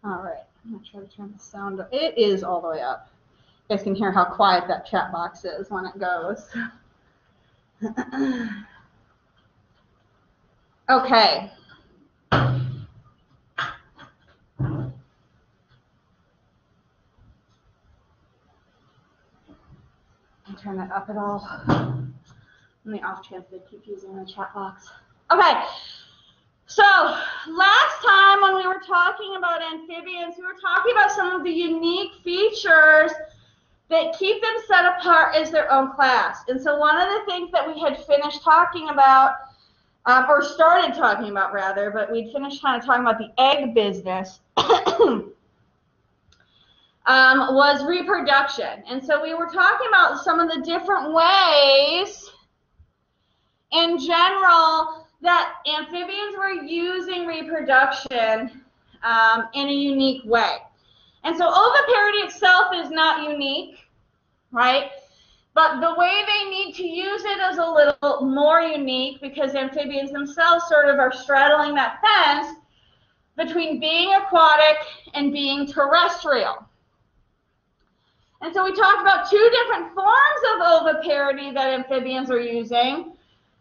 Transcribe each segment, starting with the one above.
All right, I'm going to try to turn the sound up. It is all the way up. You guys can hear how quiet that chat box is when it goes. Okay. Turn that up at all on the off chance they keep using the chat box. Okay, so last time when we were talking about amphibians, we were talking about some of the unique features that keep them set apart as their own class. And so one of the things that we had finished talking about, or started talking about rather, but we'd finished kind of talking about the egg business, was reproduction. And so we were talking about some of the different ways in general that amphibians were using reproduction in a unique way. And so oviparity itself is not unique, right? But the way they need to use it is a little more unique because amphibians themselves sort of are straddling that fence between being aquatic and being terrestrial. And so we talked about two different forms of oviparity that amphibians are using.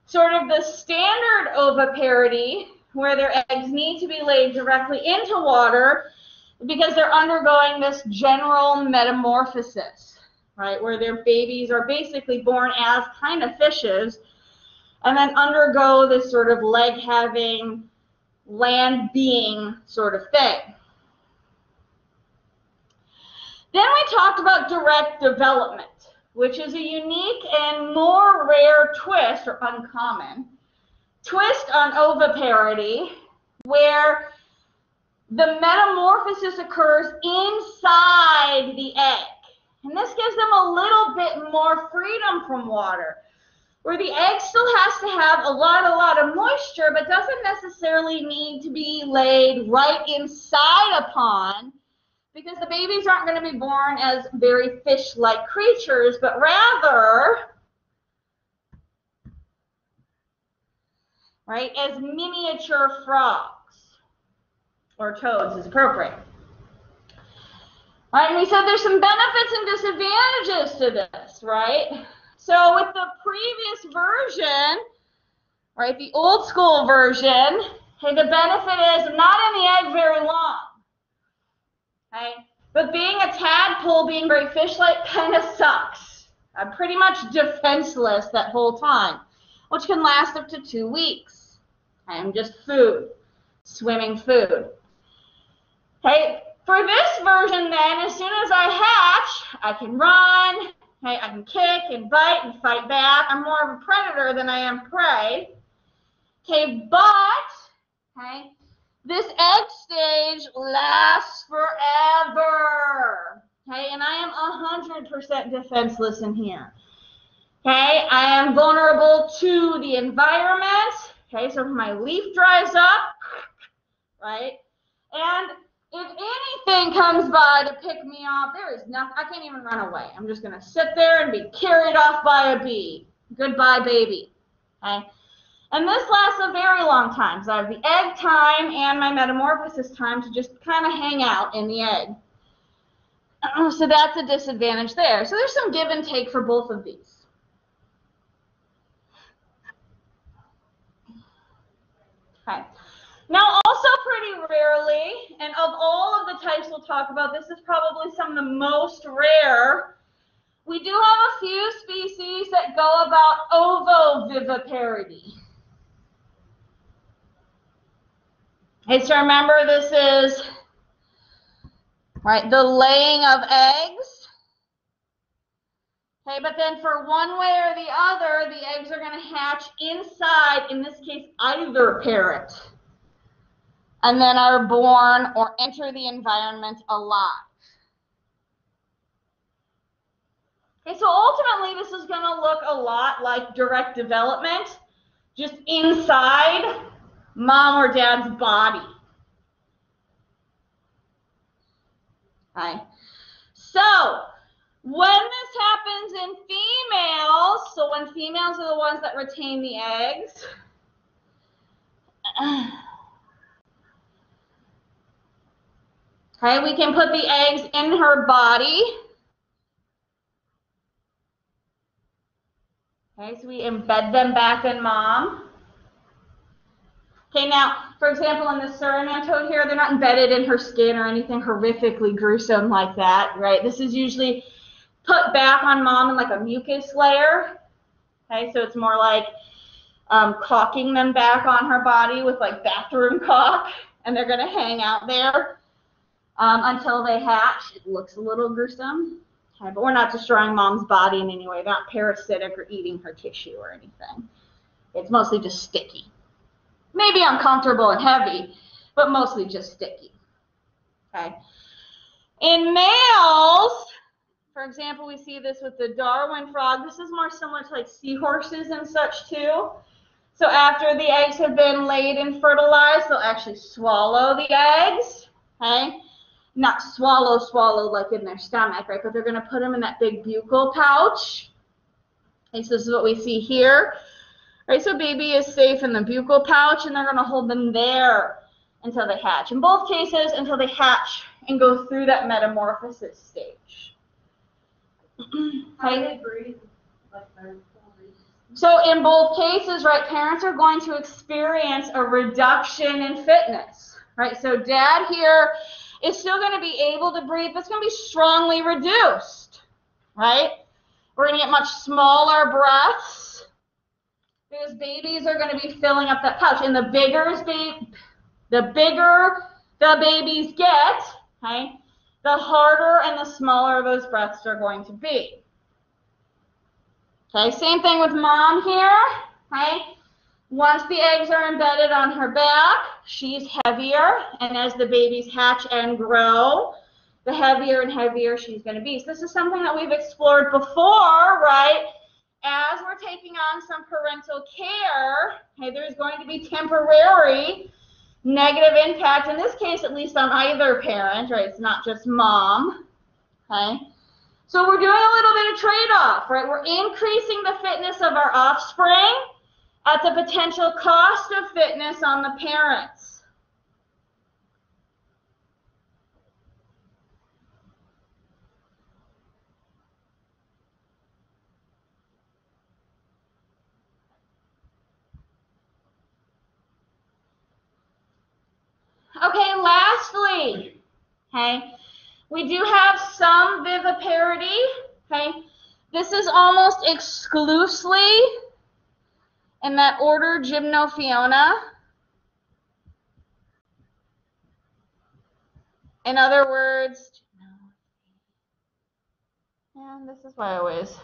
Sort of the standard oviparity, where their eggs need to be laid directly into water because they're undergoing this general metamorphosis, right, where their babies are basically born as kind of fishes and then undergo this sort of leg-having, land-being sort of thing. Then we talked about direct development, which is a unique and more rare twist, or uncommon, twist on oviparity, where the metamorphosis occurs inside the egg. And this gives them a little bit more freedom from water, where the egg still has to have a lot of moisture, but doesn't necessarily need to be laid right inside a pond, because the babies aren't going to be born as very fish-like creatures, but rather, right, as miniature frogs, or toads is appropriate. All right, and we said there's some benefits and disadvantages to this, right? So with the previous version, right, the old school version, okay, the benefit is not in the egg very long. Okay? But being a tadpole, being very fish-like, kind of sucks. I'm pretty much defenseless that whole time, which can last up to 2 weeks. Okay? I'm just food, swimming food. Okay? For this version then, as soon as I hatch, I can run, okay? I can kick and bite and fight back. I'm more of a predator than I am prey. Okay, but, okay, this egg stage lasts forever, okay, and I am 100% defenseless in here, okay. I am vulnerable to the environment, okay, so if my leaf dries up, right, and if anything comes by to pick me off, there is nothing, I can't even run away. I'm just going to sit there and be carried off by a bee. Goodbye, baby, okay. And this lasts a very long time. So I have the egg time and my metamorphosis time to just kind of hang out in the egg. So that's a disadvantage there. So there's some give and take for both of these. Okay. Now also pretty rarely, and of all of the types we'll talk about, this is probably some of the most rare. We do have a few species that go about ovoviviparity. Okay, so remember this is, right, the laying of eggs. Okay, but then for one way or the other, the eggs are going to hatch inside, in this case, either parent, and then are born or enter the environment alive. Okay, so ultimately this is going to look a lot like direct development, just inside mom or dad's body. Okay. So when this happens in females, so when females are the ones that retain the eggs, Okay, we can put the eggs in her body. Okay, so we embed them back in mom. Okay, now, for example, in the Suriname toad here, they're not embedded in her skin or anything horrifically gruesome like that, right? This is usually put back on mom in like a mucus layer. Okay, so it's more like caulking them back on her body with like bathroom caulk, and they're going to hang out there until they hatch. It looks a little gruesome, okay, but we're not destroying mom's body in any way. They're not parasitic or eating her tissue or anything. It's mostly just sticky. Maybe uncomfortable and heavy, but mostly just sticky. Okay. In males, for example, we see this with the Darwin frog. This is more similar to like seahorses and such too. So after the eggs have been laid and fertilized, they'll actually swallow the eggs. Okay. Not swallow like in their stomach, right? But they're going to put them in that big buccal pouch. Okay, so this is what we see here. Right, so baby is safe in the buccal pouch, and they're going to hold them there until they hatch. In both cases, until they hatch and go through that metamorphosis stage. How do they breathe? So in both cases, right, parents are going to experience a reduction in fitness. Right, so dad here is still going to be able to breathe, but it's going to be strongly reduced. Right, we're going to get much smaller breaths. Because babies are going to be filling up that pouch. And the bigger the babies get, okay, the harder and the smaller those breaths are going to be. Okay, same thing with mom here. Okay, once the eggs are embedded on her back, she's heavier. And as the babies hatch and grow, the heavier and heavier she's going to be. So this is something that we've explored before, right? As we're taking on some parental care, okay, there's going to be temporary negative impact, in this case at least on either parent, right? It's not just mom, okay? So we're doing a little bit of trade-off, right? We're increasing the fitness of our offspring at the potential cost of fitness on the parents. Okay, lastly, okay, we do have some viviparity, okay. This is almost exclusively in that order Gymnophiona. In other words, and this is why I always,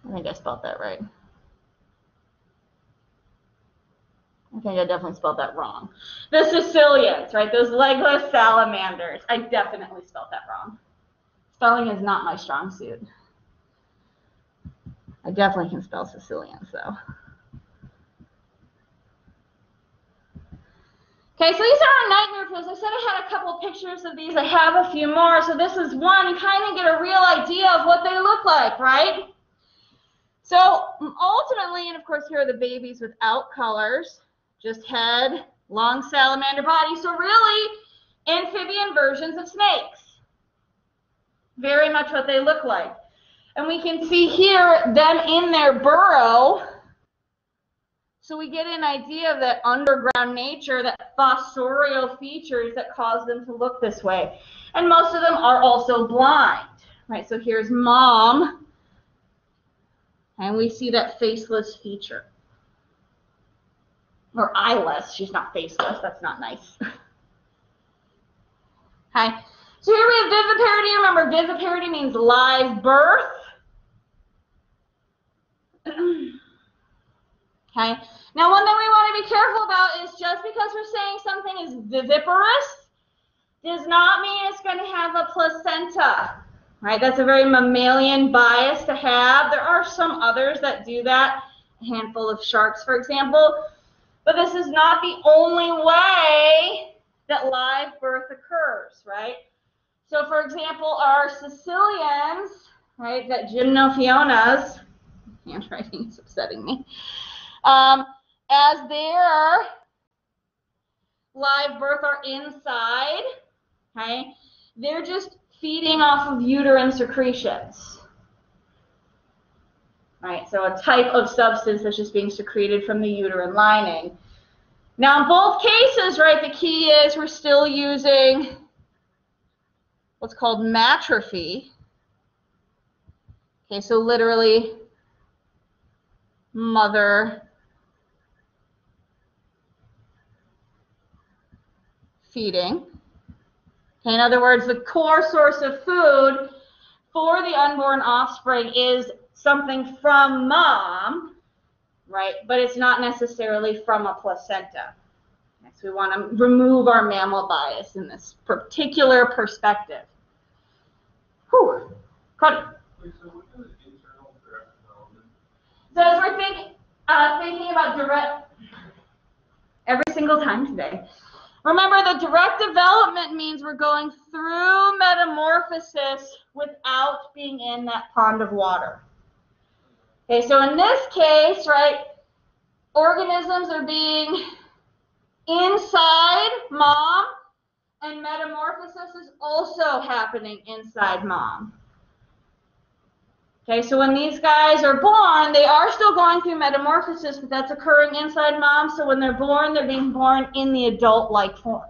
I think I spelled that right. I think I definitely spelled that wrong. The cecilians, right? Those legless salamanders. I definitely spelled that wrong. Spelling is not my strong suit. I definitely can spell cecilians, though. Okay, so these are our nightmare fuels. I said I had a couple pictures of these. I have a few more. So this is one. You kind of get a real idea of what they look like, right? So ultimately, and of course, here are the babies without colors. Just head, long salamander body. So really, amphibian versions of snakes. Very much what they look like. And we can see here them in their burrow. So we get an idea of that underground nature, that fossorial features that cause them to look this way. And most of them are also blind. Right? So here's mom. And we see that faceless feature. Or eyeless. She's not faceless. That's not nice. Okay. So here we have viviparity. Remember, viviparity means live birth. Okay. Now, one thing we want to be careful about is just because we're saying something is viviparous does not mean it's going to have a placenta. Right? That's a very mammalian bias to have. There are some others that do that. A handful of sharks, for example. But this is not the only way that live birth occurs, right? So, for example, our cecilians, right, that gymnophionas, handwriting is upsetting me, as their live birth are inside, okay, they're just feeding off of uterine secretions. Right, so a type of substance that's just being secreted from the uterine lining. Now, in both cases, right, the key is we're still using what's called matrophy. Okay, so literally mother feeding. Okay, in other words, the core source of food for the unborn offspring is something from mom, right? But it's not necessarily from a placenta. Okay, so we want to remove our mammal bias in this particular perspective. Whew. Cody. So what is internal direct development? So as we're thinking about direct, every single time today, remember the direct development means we're going through metamorphosis without being in that pond of water. Okay, so in this case, right, organisms are being inside mom, and metamorphosis is also happening inside mom. Okay, so when these guys are born, they are still going through metamorphosis, but that's occurring inside mom. So when they're born, they're being born in the adult-like form.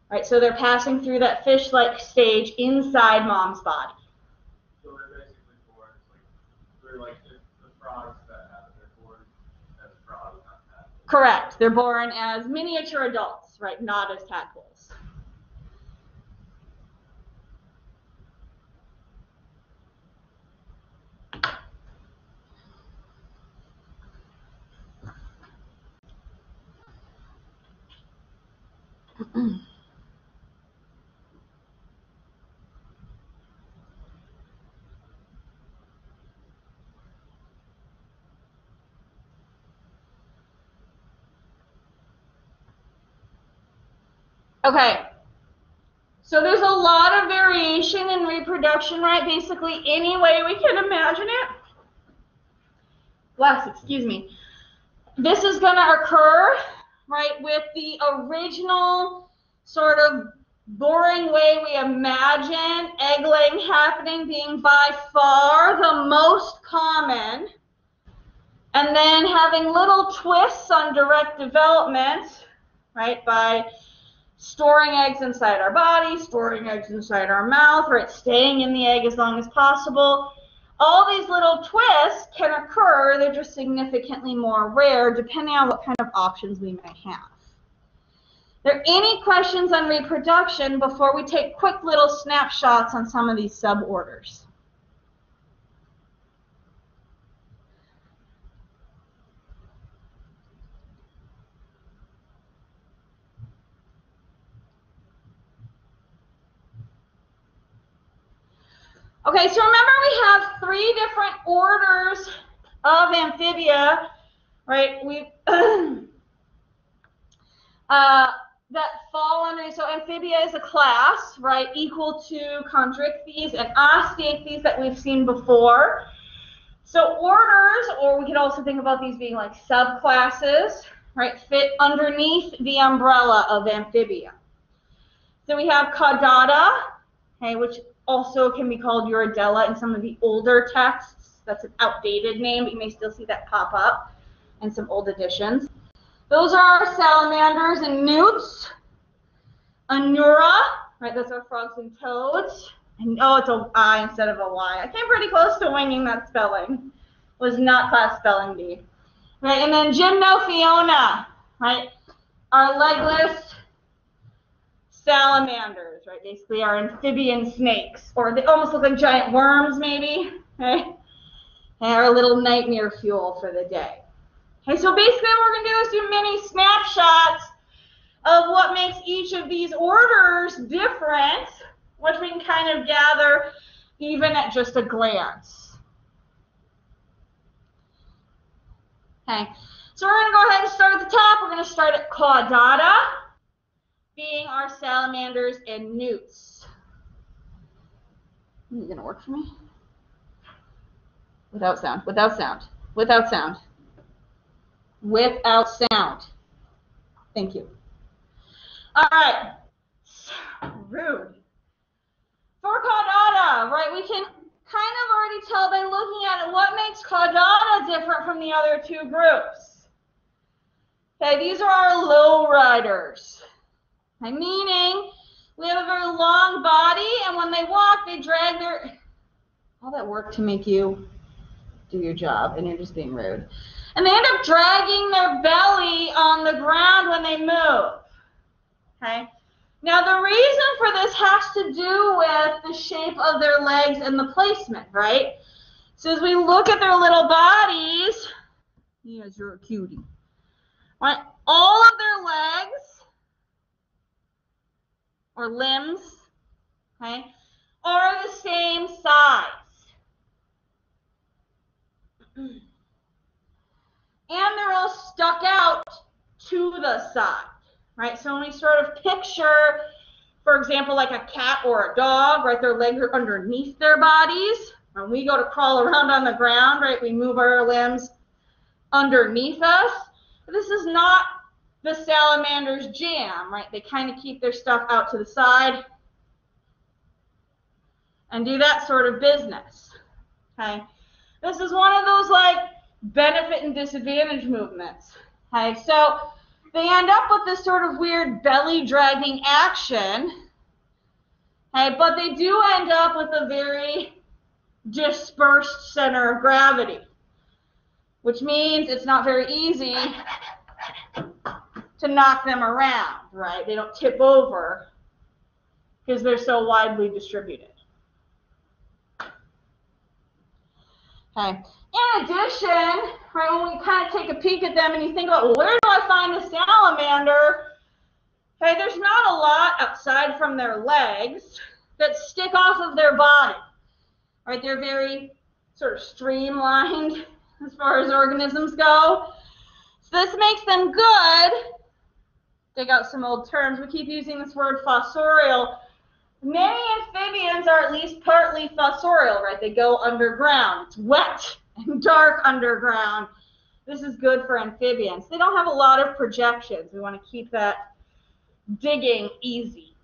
Right, so they're passing through that fish-like stage inside mom's body. So they're basically born, they're like the frogs that have it, they're born as frogs, not tadpoles. Correct. They're born as miniature adults, right, not as tadpoles. Okay, so there's a lot of variation in reproduction, right? Basically any way we can imagine it. Excuse me. This is going to occur, right, with the original sort of boring way we imagine egg-laying happening being by far the most common, and then having little twists on direct development, right, by storing eggs inside our body, storing eggs inside our mouth, right, staying in the egg as long as possible. All these little twists can occur. They're just significantly more rare depending on what kind of options we may have. Are there any questions on reproduction before we take quick little snapshots on some of these suborders? Okay, so remember we have 3 different orders of amphibia, right? That fall under, so amphibia is a class, right, equal to chondrichthyes and osteichthyes that we've seen before. So orders, or we could also think about these being like subclasses, right, fit underneath the umbrella of amphibia. So we have caudata, okay, which also can be called urodela in some of the older texts. That's an outdated name, but you may still see that pop up in some old editions. Those are our salamanders and newts. Anura, right, those are frogs and toads. And oh, it's an I instead of a Y. I came pretty close to winging that spelling. Was not class spelling bee. Right, and then gymnophiona, right, our legless salamanders, right, basically our amphibian snakes, or they almost look like giant worms maybe, right, and our little nightmare fuel for the day. Okay, so basically what we're going to do is do mini snapshots of what makes each of these orders different, which we can kind of gather even at just a glance. Okay, so we're going to go ahead and start at the top. We're going to start at caudata, being our salamanders and newts. Is it going to work for me? Without sound, without sound, without sound, without sound. Thank you. All right. So rude. For caudata, right, we can kind of already tell by looking at it what makes caudata different from the other two groups. Okay, these are our low riders. Okay, meaning we have a very long body, and when they walk, they drag their... All that work to make you do your job, and you're just being rude. And they end up dragging their belly on the ground when they move. Okay? Now, the reason for this has to do with the shape of their legs and the placement, right? So as we look at their little bodies, yes, you're a cutie. Right? All of their legs or limbs, okay, are the same size. And they're all stuck out to the side, right? So when we sort of picture, for example, like a cat or a dog, right, their legs are underneath their bodies. When we go to crawl around on the ground, right, we move our limbs underneath us. This is not the salamander's jam, right? They kind of keep their stuff out to the side and do that sort of business, okay? This is one of those, like, benefit and disadvantage movements, okay? So they end up with this sort of weird belly dragging action, okay? But they do end up with a very dispersed center of gravity, which means it's not very easy to knock them around, right? They don't tip over because they're so widely distributed. Okay. In addition, right, when we kind of take a peek at them and you think about, well, where do I find a salamander? Okay, there's not a lot outside from their legs that stick off of their body. Right, they're very sort of streamlined as far as organisms go. So this makes them good. Dig out some old terms. We keep using this word fossorial. Many amphibians are at least partly fossorial, right? They go underground. It's wet and dark underground. This is good for amphibians. They don't have a lot of projections. We want to keep that digging easy.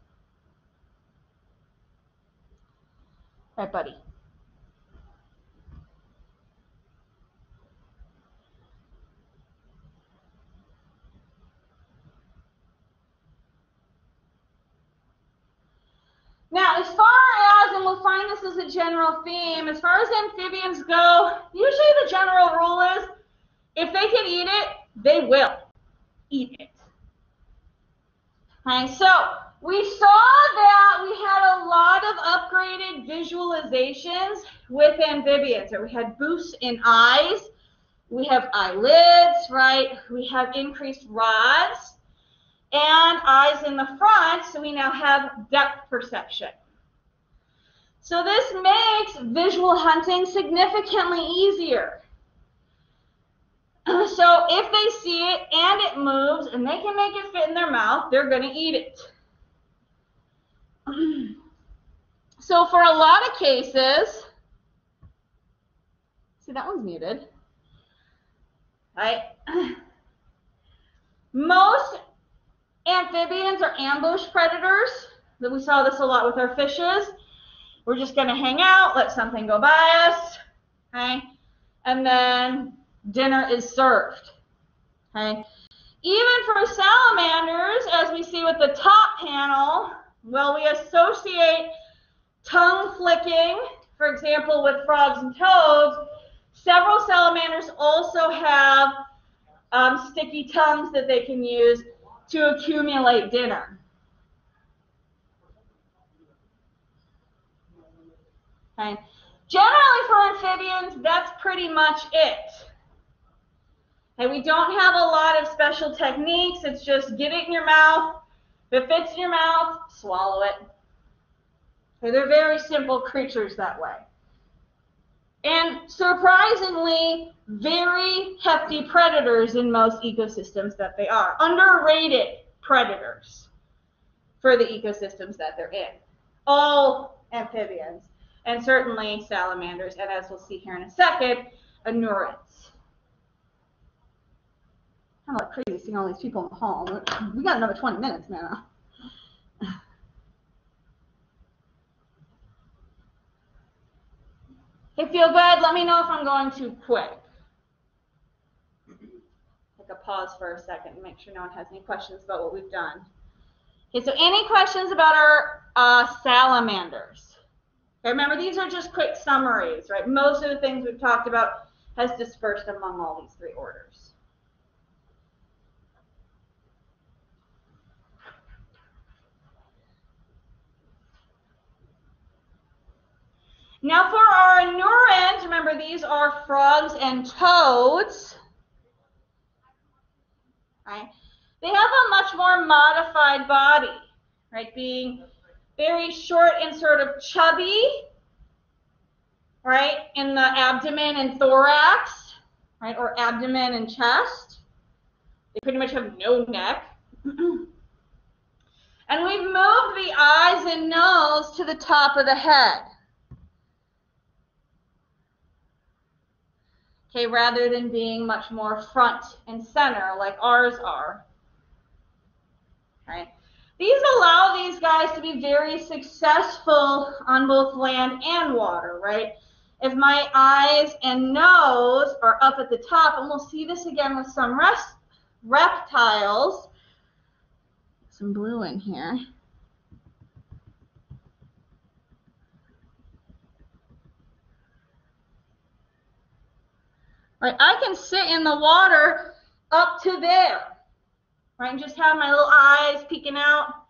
All right, buddy. Now, as far as, and we'll find this as a general theme, as far as amphibians go, usually the general rule is if they can eat it, they will eat it. Okay, so we saw that we had a lot of upgraded visualizations with amphibians. We had boosts in eyes, we have eyelids, right? We have increased rods and eyes in the front, so we now have depth perception. So this makes visual hunting significantly easier. So if they see it and it moves and they can make it fit in their mouth, they're going to eat it. So for a lot of cases, see, that one's muted. Right? Most amphibians are ambush predators. We saw this a lot with our fishes. We're just going to hang out, let something go by us, okay? And then dinner is served, okay? Even for salamanders, as we see with the top panel, well, we associate tongue flicking, for example, with frogs and toads. Several salamanders also have sticky tongues that they can use to accumulate dinner. Okay. Generally for amphibians, that's pretty much it. Okay, we don't have a lot of special techniques. It's just get it in your mouth. If it fits in your mouth, swallow it. Okay, they're very simple creatures that way. And surprisingly, very hefty predators in most ecosystems that they are. Underrated predators for the ecosystems that they're in. All amphibians, and certainly salamanders, and as we'll see here in a second, anurids. Kind of like crazy seeing all these people in the hall. We got another 20 minutes, man. If you feel good, let me know if I'm going too quick. Take a pause for a second and make sure no one has any questions about what we've done. Okay, so any questions about our salamanders? Okay, remember, these are just quick summaries, right? Most of the things we've talked about has dispersed among all these three orders. Now for our anurans, remember these are frogs and toads. Right? They have a much more modified body, right? Being very short and sort of chubby, right? In the abdomen and thorax, right? Or abdomen and chest. They pretty much have no neck. And we've moved the eyes and nose to the top of the head. Okay, rather than being much more front and center like ours are. Right? These allow these guys to be very successful on both land and water, right? If my eyes and nose are up at the top, and we'll see this again with some reptiles. Some blue in here. Right, I can sit in the water up to there, right, and just have my little eyes peeking out,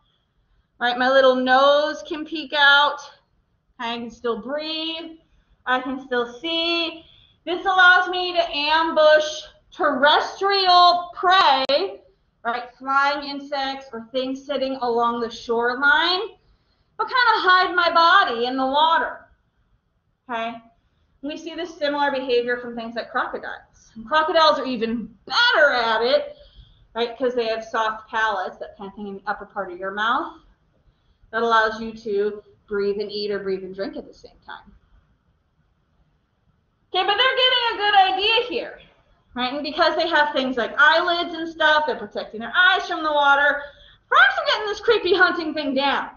right, my little nose can peek out, I can still breathe, I can still see. This allows me to ambush terrestrial prey, right, flying insects or things sitting along the shoreline, but kind of hide my body in the water, okay? We see this similar behavior from things like crocodiles. And crocodiles are even better at it, right, because they have soft palates, that kind of thing in the upper part of your mouth, that allows you to breathe and eat or breathe and drink at the same time. Okay, but they're getting a good idea here, right, and because they have things like eyelids and stuff, they're protecting their eyes from the water. Frogs are getting this creepy hunting thing down.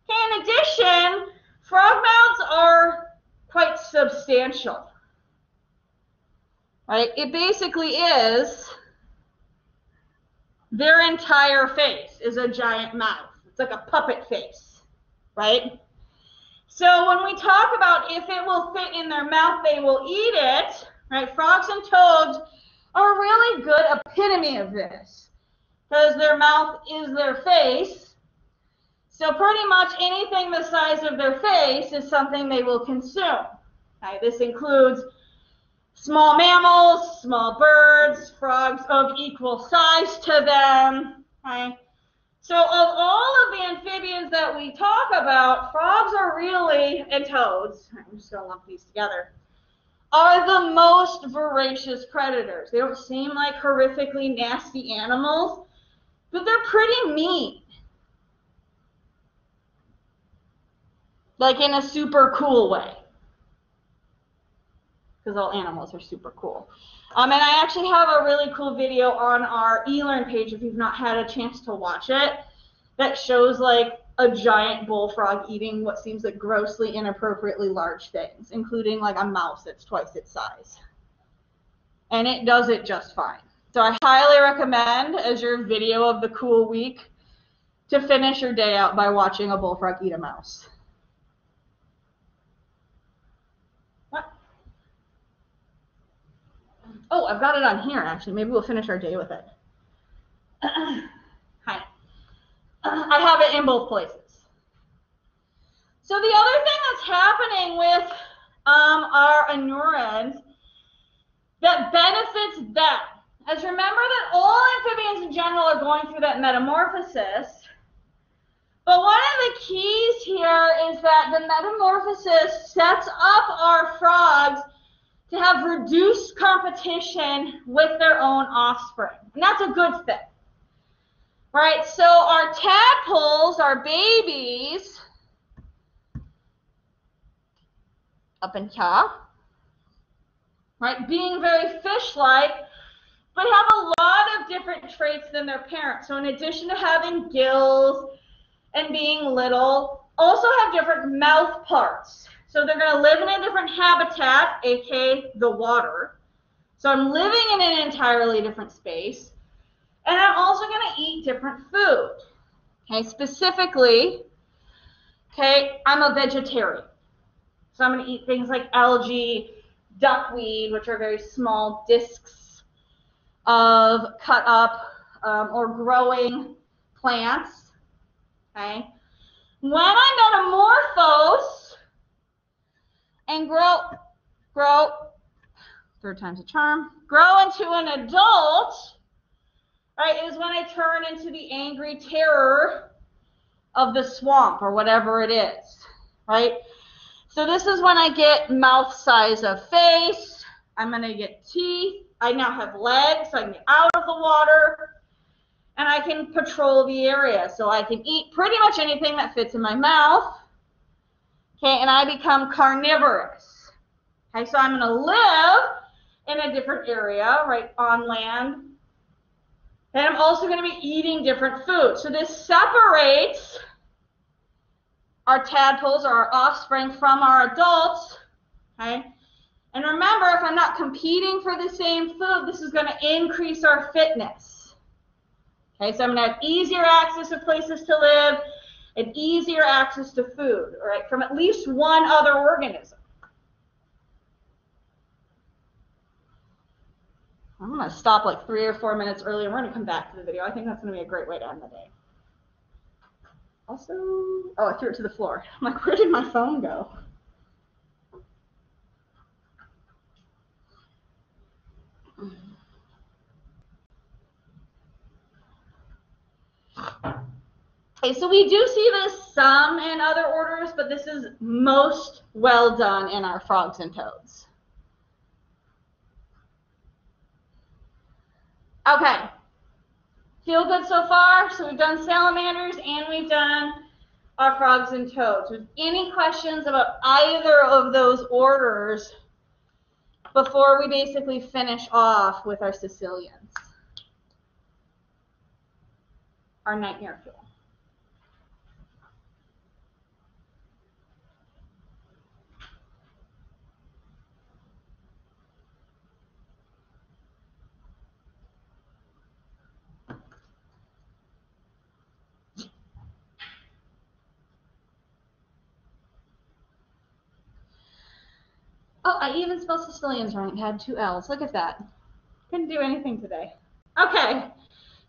Okay, in addition, frog mouths are quite substantial, right? It basically is their entire face is a giant mouth. It's like a puppet face, right? So when we talk about if it will fit in their mouth, they will eat it, right? Frogs and toads are a really good epitome of this because their mouth is their face. So pretty much anything the size of their face is something they will consume. Okay, this includes small mammals, small birds, frogs of equal size to them. Okay? So of all of the amphibians that we talk about, frogs are really, and toads, I'm just going to lump these together, are the most voracious predators. They don't seem like horrifically nasty animals, but they're pretty mean. Like in a super cool way. Because all animals are super cool. And I actually have a really cool video on our eLearn page if you've not had a chance to watch it that shows like a giant bullfrog eating what seems like grossly inappropriately large things, including like a mouse that's twice its size. And it does it just fine. So I highly recommend, as your video of the cool week, to finish your day out by watching a bullfrog eat a mouse. Oh, I've got it on here, actually. Maybe we'll finish our day with it. Hi. I have it in both places. So the other thing that's happening with our anurans that benefits them, as remember that all amphibians in general are going through that metamorphosis, but one of the keys here is that the metamorphosis sets up our frogs to have reduced competition with their own offspring. And that's a good thing. Right? So our tadpoles, our babies, up in top, right, being very fish-like, but have a lot of different traits than their parents. So in addition to having gills and being little, also have different mouth parts. So they're going to live in a different habitat, aka the water. So I'm living in an entirely different space. And I'm also going to eat different food. Okay, specifically, okay, I'm a vegetarian. So I'm going to eat things like algae, duckweed, which are very small discs of cut up or growing plants. Okay. When I'm metamorphose and grow, third time's a charm, grow into an adult, right, is when I turn into the angry terror of the swamp or whatever it is, right? So this is when I get mouth size of face. I'm going to get teeth. I now have legs, so I can get out of the water, and I can patrol the area. So I can eat pretty much anything that fits in my mouth, okay, and I become carnivorous. Okay, so I'm going to live in a different area, right, on land, and I'm also going to be eating different food. So this separates our tadpoles or our offspring from our adults, okay? And remember, if I'm not competing for the same food, this is going to increase our fitness. Okay, so I'm going to have easier access to places to live and easier access to food, all right, from at least one other organism. I'm going to stop like 3 or 4 minutes early, and we're going to come back to the video. I think that's going to be a great way to end the day. Also, oh, I threw it to the floor. I'm like, where did my phone go? Okay, so we do see this some in other orders, but this is most well done in our frogs and toads. Okay, feel good so far? So we've done salamanders and we've done our frogs and toads. With any questions about either of those orders before we basically finish off with our cecilians, our nightmare fuel? Oh, I even spelled cecilians wrong. It had 2 L's. Look at that. Couldn't do anything today. Okay,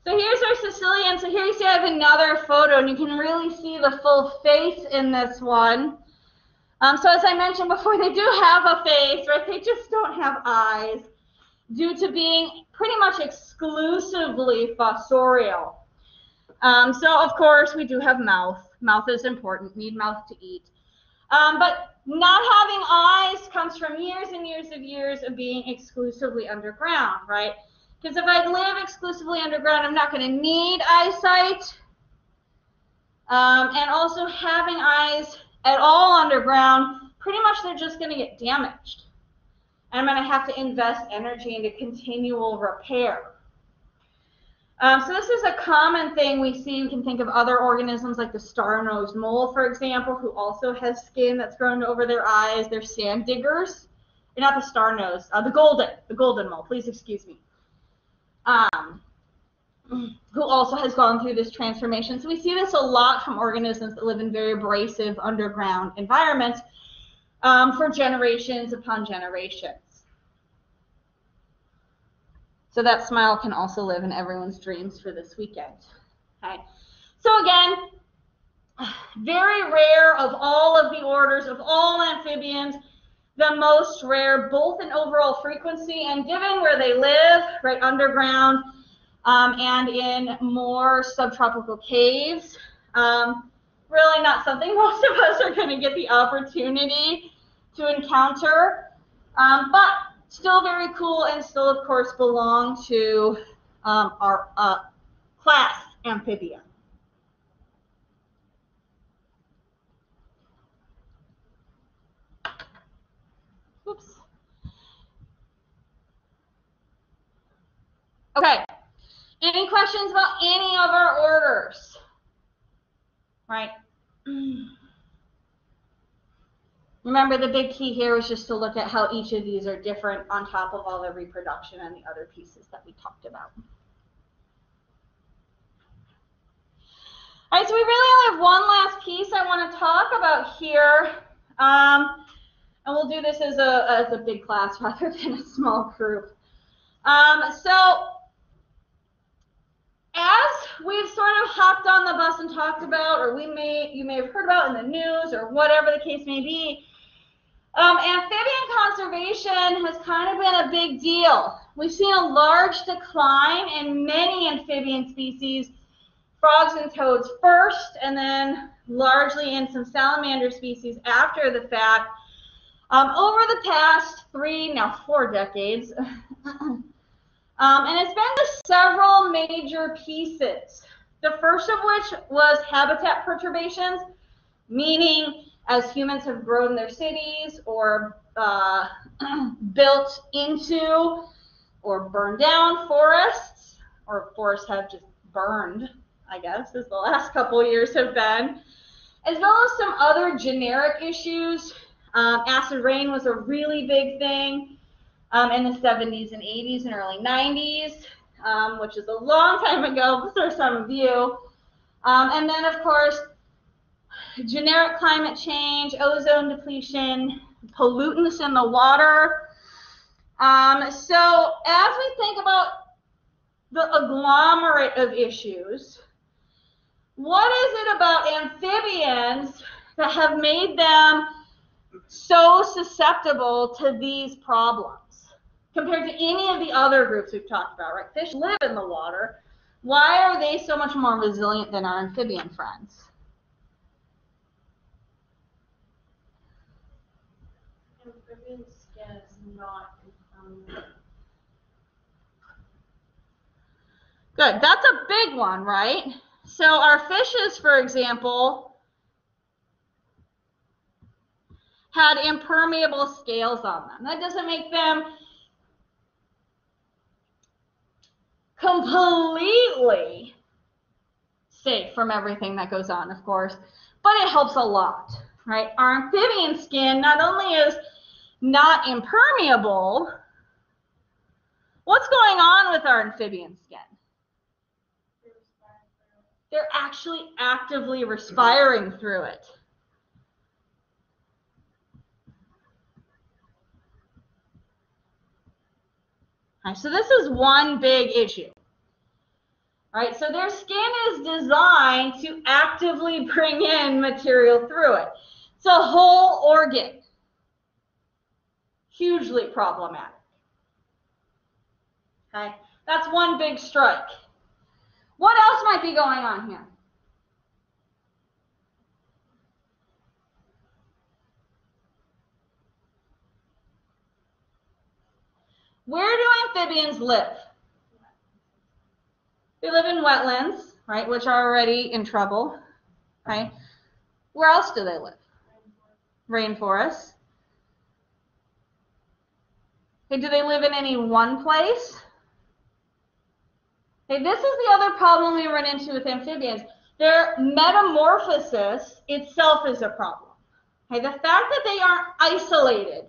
so here's our cecilian. So here you see I have another photo, and you can really see the full face in this one. So as I mentioned before, they do have a face, right? They just don't have eyes due to being pretty much exclusively fossorial. So of course we do have mouth. Mouth is important, need mouth to eat. But not having eyes comes from years and years of being exclusively underground, right? Because if I live exclusively underground, I'm not going to need eyesight. And also having eyes at all underground, pretty much they're just going to get damaged. And I'm going to have to invest energy into continual repair. So this is a common thing we see. We can think of other organisms like the star-nosed mole, for example, who also has skin that's grown over their eyes. They're sand diggers. They're not the star-nosed, the golden mole, please excuse me. Who also has gone through this transformation. So we see this a lot from organisms that live in very abrasive underground environments for generations upon generations. So that smile can also live in everyone's dreams for this weekend. Okay. So again, very rare of all of the orders, of all amphibians, the most rare, both in overall frequency and given where they live, right underground, and in more subtropical caves. Really not something most of us are going to get the opportunity to encounter, but still very cool and still, of course, belong to our class Amphibia. Oops. Okay. Any questions about any of our orders? Right. Remember, the big key here is just to look at how each of these are different on top of all the reproduction and the other pieces that we talked about. All right, so we really only have one last piece I want to talk about here. And we'll do this as a big class rather than a small group. So as we've sort of hopped on the bus and talked about, or you may have heard about in the news or whatever the case may be, amphibian conservation has kind of been a big deal. We've seen a large decline in many amphibian species, frogs and toads first, and then largely in some salamander species after the fact. Over the past 4 decades, and it's been to several major pieces. The first of which was habitat perturbations, meaning as humans have grown their cities or built into or burned down forests, or forests have just burned, I guess, as the last couple of years have been, as well as some other generic issues. Acid rain was a really big thing in the 70s and 80s and early 90s, which is a long time ago for some of you. And then, of course, generic climate change, ozone depletion, pollutants in the water. So as we think about the agglomerate of issues, what is it about amphibians that have made them so susceptible to these problems compared to any of the other groups we've talked about, right? Fish live in the water. Why are they so much more resilient than our amphibian friends? Amphibian skin is not impermeable. Good. That's a big one, right? So our fishes, for example, had impermeable scales on them. That doesn't make them completely safe from everything that goes on, of course, but it helps a lot, right? Our amphibian skin not only is not impermeable, what's going on with our amphibian skin? They're actually actively respiring through it. Right, so this is one big issue. All right, so their skin is designed to actively bring in material through it. It's a whole organ. Hugely problematic. Okay, that's one big strike. What else might be going on here? Where do amphibians live? They live in wetlands, right, which are already in trouble, right? Where else do they live? Rainforests. Okay, do they live in any one place? Okay, this is the other problem we run into with amphibians. Their metamorphosis itself is a problem. Okay, the fact that they aren't isolated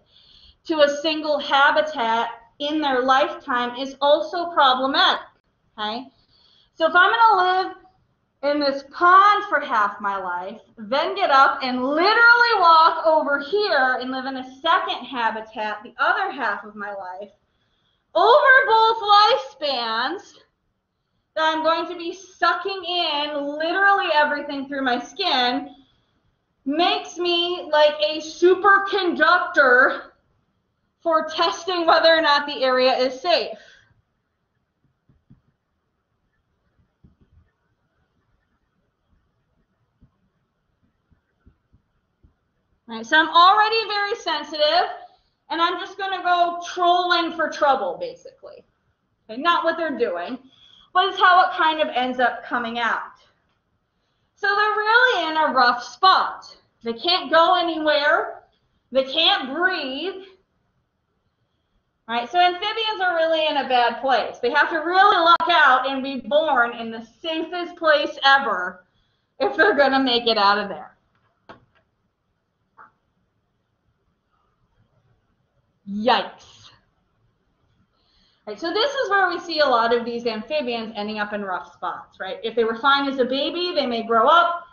to a single habitat in their lifetime is also problematic. Okay, so if I'm going to live in this pond for half my life, then get up and literally walk over here and live in a second habitat the other half of my life, over both lifespans, that I'm going to be sucking in literally everything through my skin, makes me like a superconductor for testing whether or not the area is safe. All right, so I'm already very sensitive, and I'm just going to go trolling for trouble, basically. Okay, not what they're doing, but it's how it kind of ends up coming out. So they're really in a rough spot. They can't go anywhere. They can't breathe. All right, so amphibians are really in a bad place. They have to really luck out and be born in the safest place ever if they're going to make it out of there. Yikes. Right, so this is where we see a lot of these amphibians ending up in rough spots, right? If they were fine as a baby, they may grow up,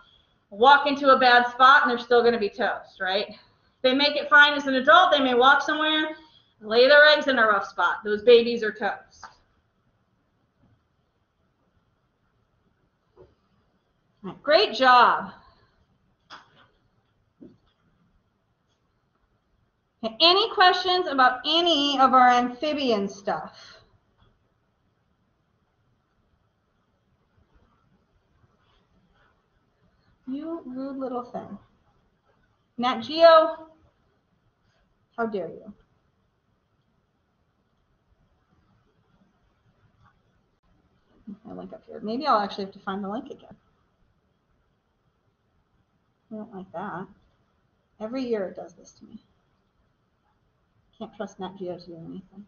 walk into a bad spot, and they're still going to be toast, right? If they make it fine as an adult, they may walk somewhere, lay their eggs in a rough spot. Those babies are toast. Right, great job. Okay, any questions about any of our amphibian stuff? You rude little thing. Nat Geo, how dare you? My link up here. Maybe I'll actually have to find the link again. I don't like that. Every year it does this to me. Can't trust Nat Geo to do anything.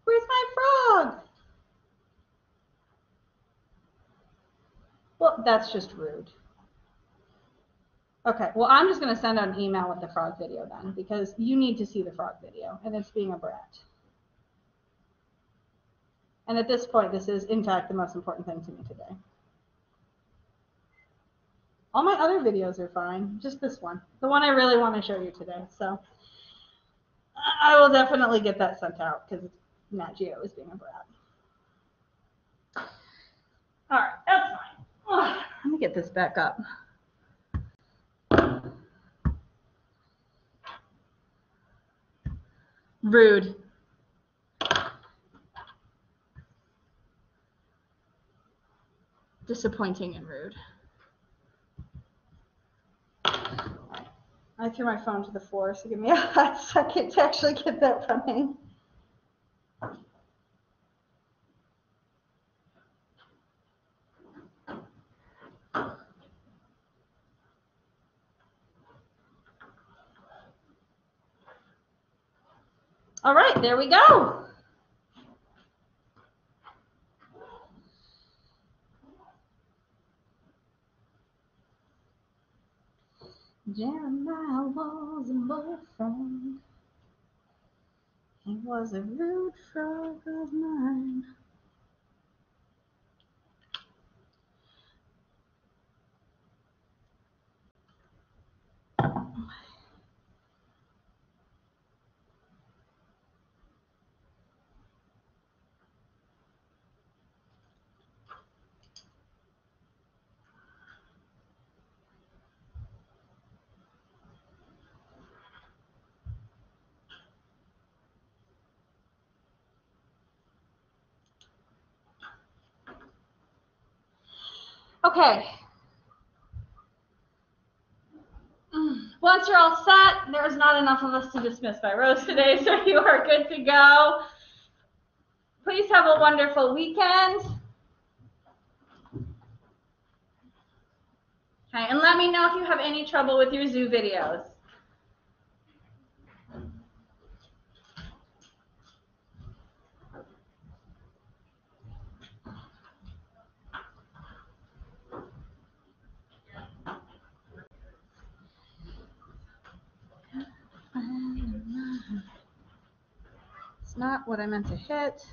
Where's my frog? Well, that's just rude. Okay, well, I'm just going to send out an email with the frog video then, because you need to see the frog video, and it's being a brat. And at this point, this is, in fact, the most important thing to me today. All my other videos are fine, just this one, the one I really want to show you today. So I will definitely get that sent out because Nat Geo is being a brat. All right, that's fine. Oh, let me get this back up. Rude. Disappointing and rude. I threw my phone to the floor, so give me a hot second to actually get that running. All right, there we go. Jeremiah was a bullfrog. He was a rude frog of mine. Okay. Once you're all set, there's not enough of us to dismiss by rows today, so you are good to go. Please have a wonderful weekend. Okay, and let me know if you have any trouble with your zoo videos. It's not what I meant to hit.